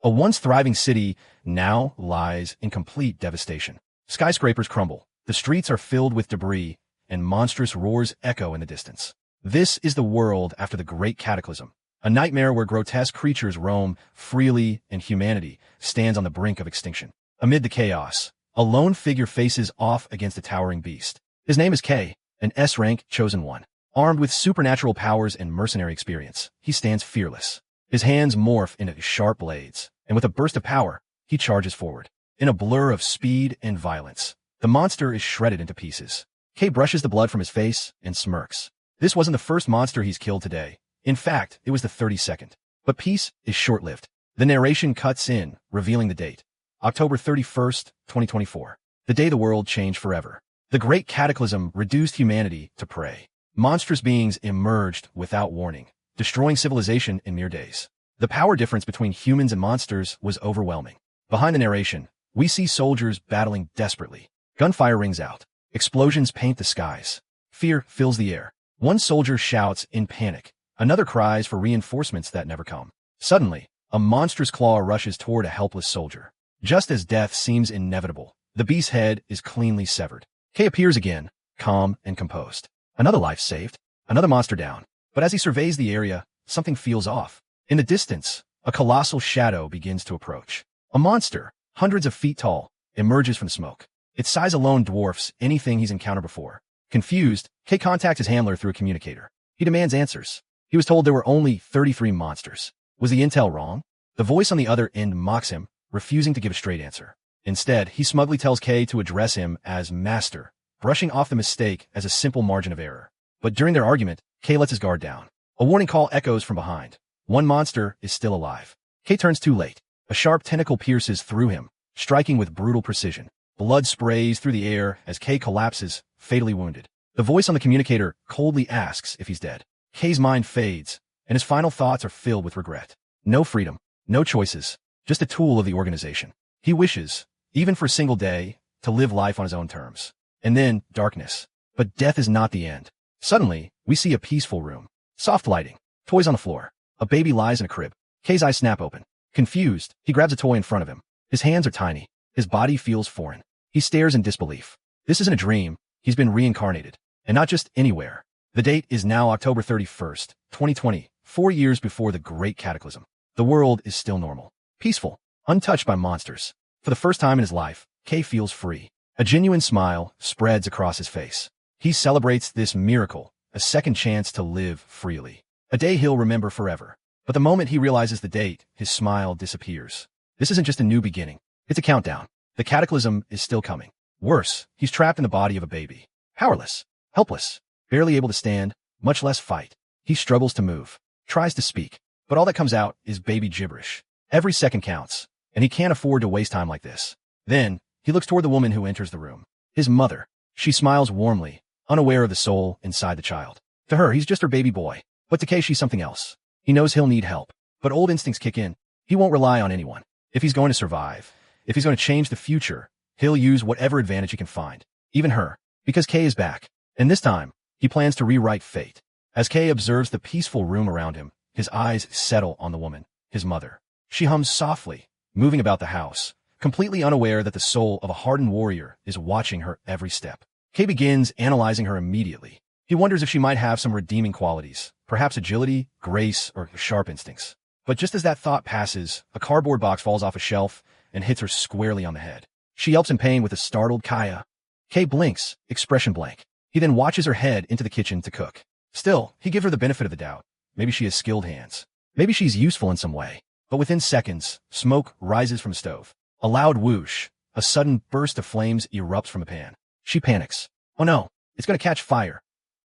A once thriving city now lies in complete devastation. Skyscrapers crumble, the streets are filled with debris, and monstrous roars echo in the distance. This is the world after the Great Cataclysm, a nightmare where grotesque creatures roam freely and humanity stands on the brink of extinction. Amid the chaos, a lone figure faces off against a towering beast. His name is K, an S-Rank chosen one. Armed with supernatural powers and mercenary experience, he stands fearless. His hands morph into sharp blades, and with a burst of power, he charges forward. In a blur of speed and violence, the monster is shredded into pieces. K brushes the blood from his face and smirks. This wasn't the first monster he's killed today. In fact, it was the 32nd. But peace is short-lived. The narration cuts in, revealing the date. October 31st, 2024. The day the world changed forever. The Great Cataclysm reduced humanity to prey. Monstrous beings emerged without warning, destroying civilization in mere days. The power difference between humans and monsters was overwhelming. Behind the narration, we see soldiers battling desperately. Gunfire rings out. Explosions paint the skies. Fear fills the air. One soldier shouts in panic. Another cries for reinforcements that never come. Suddenly, a monstrous claw rushes toward a helpless soldier. Just as death seems inevitable, the beast's head is cleanly severed. K appears again, calm and composed. Another life saved, another monster down. But as he surveys the area, something feels off. In the distance, a colossal shadow begins to approach. A monster, hundreds of feet tall, emerges from the smoke. Its size alone dwarfs anything he's encountered before. Confused, K contacts his handler through a communicator. He demands answers. He was told there were only 33 monsters. Was the intel wrong? The voice on the other end mocks him, refusing to give a straight answer. Instead, he smugly tells K to address him as Master, brushing off the mistake as a simple margin of error. But during their argument, K lets his guard down. A warning call echoes from behind. One monster is still alive. K turns too late. A sharp tentacle pierces through him, striking with brutal precision. Blood sprays through the air as K collapses, fatally wounded. The voice on the communicator coldly asks if he's dead. K's mind fades, and his final thoughts are filled with regret. No freedom, no choices, just a tool of the organization. He wishes, even for a single day, to live life on his own terms. And then, darkness. But death is not the end. Suddenly, we see a peaceful room. Soft lighting. Toys on the floor. A baby lies in a crib. K's eyes snap open. Confused, he grabs a toy in front of him. His hands are tiny. His body feels foreign. He stares in disbelief. This isn't a dream. He's been reincarnated. And not just anywhere. The date is now October 31st, 2020, 4 years before the Great Cataclysm. The world is still normal. Peaceful. Untouched by monsters. For the first time in his life, K feels free. A genuine smile spreads across his face. He celebrates this miracle, a second chance to live freely. A day he'll remember forever. But the moment he realizes the date, his smile disappears. This isn't just a new beginning. It's a countdown. The cataclysm is still coming. Worse, he's trapped in the body of a baby. Powerless. Helpless. Barely able to stand, much less fight. He struggles to move. Tries to speak. But all that comes out is baby gibberish. Every second counts. And he can't afford to waste time like this. Then, he looks toward the woman who enters the room. His mother. She smiles warmly, unaware of the soul inside the child. To her, he's just her baby boy. But to K, she's something else. He knows he'll need help. But old instincts kick in. He won't rely on anyone. If he's going to survive, if he's going to change the future, he'll use whatever advantage he can find. Even her. Because K is back. And this time, he plans to rewrite fate. As K observes the peaceful room around him, his eyes settle on the woman, his mother. She hums softly, moving about the house, completely unaware that the soul of a hardened warrior is watching her every step. K begins analyzing her immediately. He wonders if she might have some redeeming qualities, perhaps agility, grace, or sharp instincts. But just as that thought passes, a cardboard box falls off a shelf and hits her squarely on the head. She yelps in pain with a startled Kaya. K blinks, expression blank. He then watches her head into the kitchen to cook. Still, he gives her the benefit of the doubt. Maybe she has skilled hands. Maybe she's useful in some way. But within seconds, smoke rises from the stove. A loud whoosh. A sudden burst of flames erupts from the pan. She panics. Oh no, it's going to catch fire.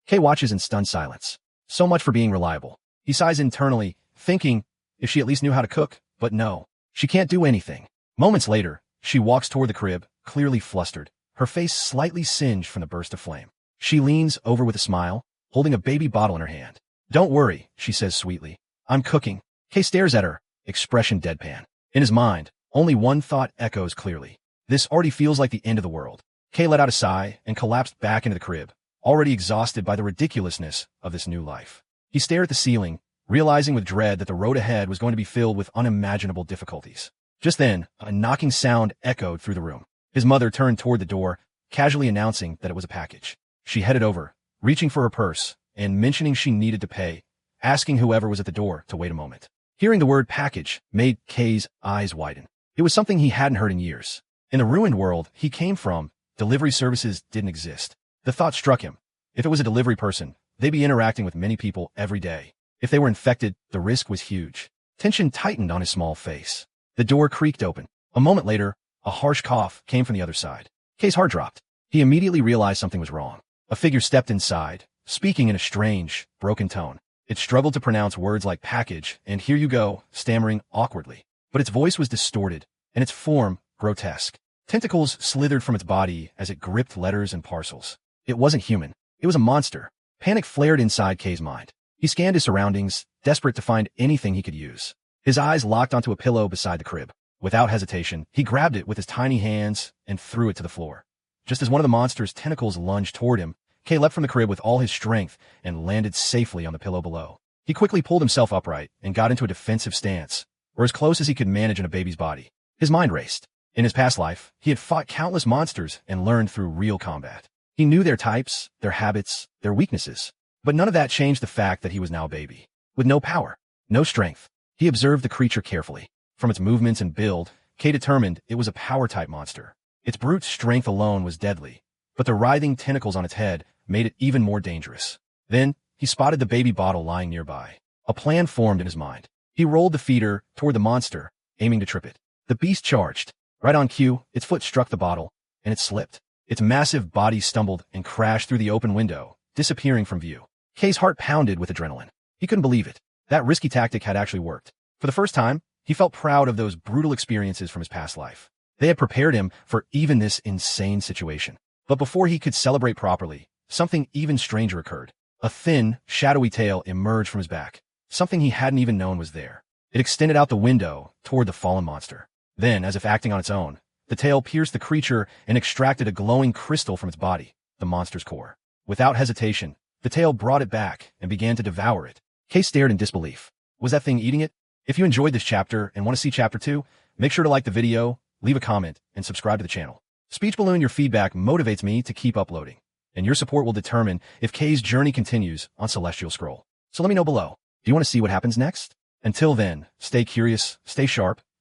K watches in stunned silence. So much for being reliable. He sighs internally, thinking if she at least knew how to cook, but no. She can't do anything. Moments later, she walks toward the crib, clearly flustered, her face slightly singed from the burst of flame. She leans over with a smile, holding a baby bottle in her hand. Don't worry, she says sweetly. I'm cooking. K stares at her, expression deadpan. In his mind, only one thought echoes clearly. This already feels like the end of the world. K let out a sigh and collapsed back into the crib, already exhausted by the ridiculousness of this new life. He stared at the ceiling, realizing with dread that the road ahead was going to be filled with unimaginable difficulties. Just then, a knocking sound echoed through the room. His mother turned toward the door, casually announcing that it was a package. She headed over, reaching for her purse, and mentioning she needed to pay, asking whoever was at the door to wait a moment. Hearing the word package made Kei's eyes widen. It was something he hadn't heard in years. In the ruined world he came from, delivery services didn't exist. The thought struck him. If it was a delivery person, they'd be interacting with many people every day. If they were infected, the risk was huge. Tension tightened on his small face. The door creaked open. A moment later, a harsh cough came from the other side. Kei's heart dropped. He immediately realized something was wrong. A figure stepped inside, speaking in a strange, broken tone. It struggled to pronounce words like package and here you go, stammering awkwardly. But its voice was distorted, and its form grotesque. Tentacles slithered from its body as it gripped letters and parcels. It wasn't human. It was a monster. Panic flared inside Kei's mind. He scanned his surroundings, desperate to find anything he could use. His eyes locked onto a pillow beside the crib. Without hesitation, he grabbed it with his tiny hands and threw it to the floor. Just as one of the monster's tentacles lunged toward him, Kei leapt from the crib with all his strength and landed safely on the pillow below. He quickly pulled himself upright and got into a defensive stance, or as close as he could manage in a baby's body. His mind raced. In his past life, he had fought countless monsters and learned through real combat. He knew their types, their habits, their weaknesses. But none of that changed the fact that he was now a baby. With no power, no strength. He observed the creature carefully. From its movements and build, Kei determined it was a power-type monster. Its brute strength alone was deadly, but the writhing tentacles on its head made it even more dangerous. Then, he spotted the baby bottle lying nearby. A plan formed in his mind. He rolled the feeder toward the monster, aiming to trip it. The beast charged. Right on cue, its foot struck the bottle, and it slipped. Its massive body stumbled and crashed through the open window, disappearing from view. Kei's heart pounded with adrenaline. He couldn't believe it. That risky tactic had actually worked. For the first time, he felt proud of those brutal experiences from his past life. They had prepared him for even this insane situation. But before he could celebrate properly, something even stranger occurred. A thin, shadowy tail emerged from his back. Something he hadn't even known was there. It extended out the window toward the fallen monster. Then, as if acting on its own, the tail pierced the creature and extracted a glowing crystal from its body, the monster's core. Without hesitation, the tail brought it back and began to devour it. Kei stared in disbelief. Was that thing eating it? If you enjoyed this chapter and want to see chapter 2, make sure to like the video, leave a comment, and subscribe to the channel. Speech Balloon, your feedback motivates me to keep uploading, and your support will determine if Kei's journey continues on Celestial Scroll. So let me know below. Do you want to see what happens next? Until then, stay curious, stay sharp,